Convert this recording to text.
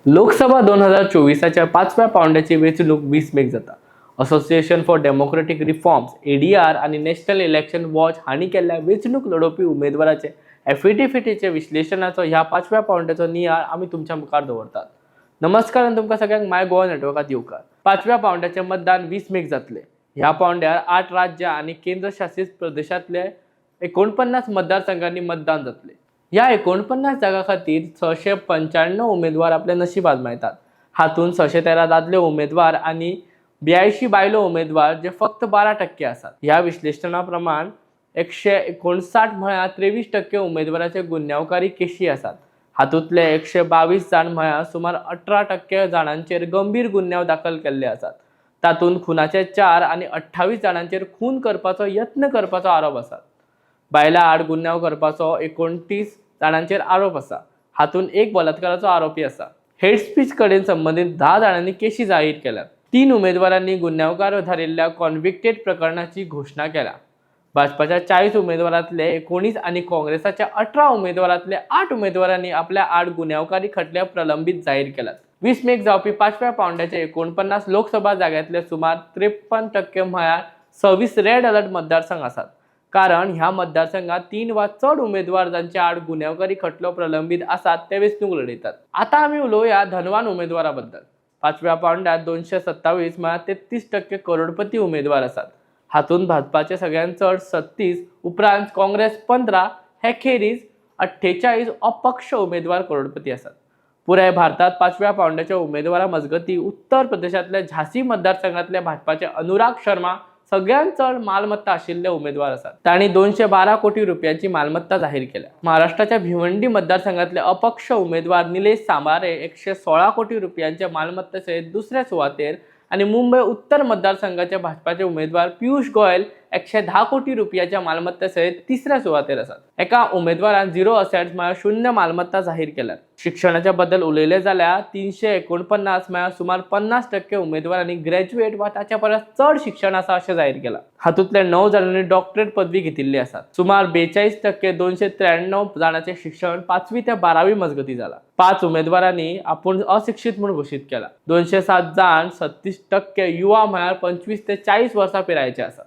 लोकसभा 2024च्या 5व्या पावंड्याची वेचणूक 20 मेक जाता. Association for democratic reforms ADR आणि नॅशनल इलेक्शन वॉच हांणी केल्ल्या वेचणूक लढोवपी उमेदवाराचे एफिडेव्हिटीचे विश्लेशनाचो ह्या 5व्या पावंड्याचो नियाळ आमी तुमच्या मुखार दवरतात. नमस्कार आणि तुमकां सगळ्यांक माय गोवा नेटवर्कात येवकार. 5व्या पावंड्याचे मतदान 20 मेक जातले. ह्या पावंड्यार 8 राज्य आणि केंद्रशासित प्रदेशातले 49 मतदारसंघांनी मतदान जातले. या 49 जागा खातीर 695 उमेदवार आपले नशीब आजमायतात. हातून 613 दादले उमेदवार आणि 82 बायलो उमेदवार जे फक्त 12% आसात. ह्या विश्लेषणा प्रमाण 159 म्हळ्यार 23% उमेदवाराचे गुन्यांवकारी केशी आसात. हातूंतले 122 जाण म्हळ्यार सुमार 18% जाणांचेर गंभीर गुन्यांव दाखल केल्ले आसात. तातूंत खुनाचे 4 आणि 28 जाणांचेर खून करपाचो यत्न करपाचो आरोप आसा. बायलां आड गुन्यांव करपाचो 29 जाणांचेर आरोप आसा. हातून एक बलात्काराचो आरोपी आसा. हेट स्पीच कडेन संबंधित 10 जाणांनी केशी जाहीर केल्यात. 3 उमेदवारांनी गुन्यांवकार थारिल्ल्या कॉन्व्हिक्टेड प्रकरणाची घोषणा केल्या. भाजपाच्या 40 उमेदवारांतले 19 आणि काँग्रेसाच्या 18 उमेदवारांतले 8 उमेदवारांनी आपल्या आड गुन्यांवकारी खटले प्रलंबित जाहीर केल्यात. 20 मेक जावपी 5व्या पावंड्याचे 49 लोकसभा जाग्यांतले सुमार 53% म्हळ्यार 26 रेड अलर्ट मतदारसंघ आसात. कारण ह्या मतदारसंघात 3 वा चड उमेदवार जांचे आड गुन्यांवकारी खटलो प्रलंबित आसात ते वेचणूक लढयतात. आता आमी उलोवया धनवान उमेदवाराबद्दल. 5व्या पावंड्यात 227 म्हळ्यार 33% करोडपती उमेदवार आसात. हातून भाजपाचे सगळ्यांत चड 36 उपरांत काँग्रेस 15 हे खेरीज 48 अपक्ष उमेदवार करोडपती आसात. पुराय भारतात 5व्या पावंड्याच्या उमेदवारा मजगती उत्तर प्रदेशातल्या झांसी मतदारसंघातले भाजपाचे अनुराग शर्मा सगळ्यांत चड मालमत्ता आशिल्ले उमेदवार आसात. तांणी 212 कोटी रुपयांची मालमत्ता जाहीर केल्या. महाराष्ट्राच्या भिवंडी मतदारसंघातले अपक्ष उमेदवार निलेश सांबारे 116 कोटी रुपयांच्या मालमत्तेसयत दुसऱ्या सुवातेर आणि मुंबई उत्तर मतदारसंघाचे भाजपाचे उमेदवार पियुष गोयल 110 कोटी रुपयांच्या मालमत्तेसयत तिसऱ्या सुवातेर आसात. एका उमेदवारान 0 असेट्स म्हळ्यार शून्य मालमत्ता जाहीर केल्यात. शिक्षणाच्या बद्दल उलयले जाल्यार 349 म्हळ्यार सुमार 50% उमेदवारांनी ग्रॅज्युएट वा ताच्या परस चड शिक्षण आसा अशें जाहीर केलां. हातूंतले 9 जाणांनी डॉक्टरेट पदवी घेतिल्ली आसा. सुमार 42% 293 जाणांचे शिक्षण 5वी ते 12वी मजगती जाला. 5 उमेदवारांनी आपूण अशिक्षित म्हूण घोशीत केला. 207 जाण 36% युवा म्हळ्यार 25 ते 40 वर्सां पिरायेचे आसात.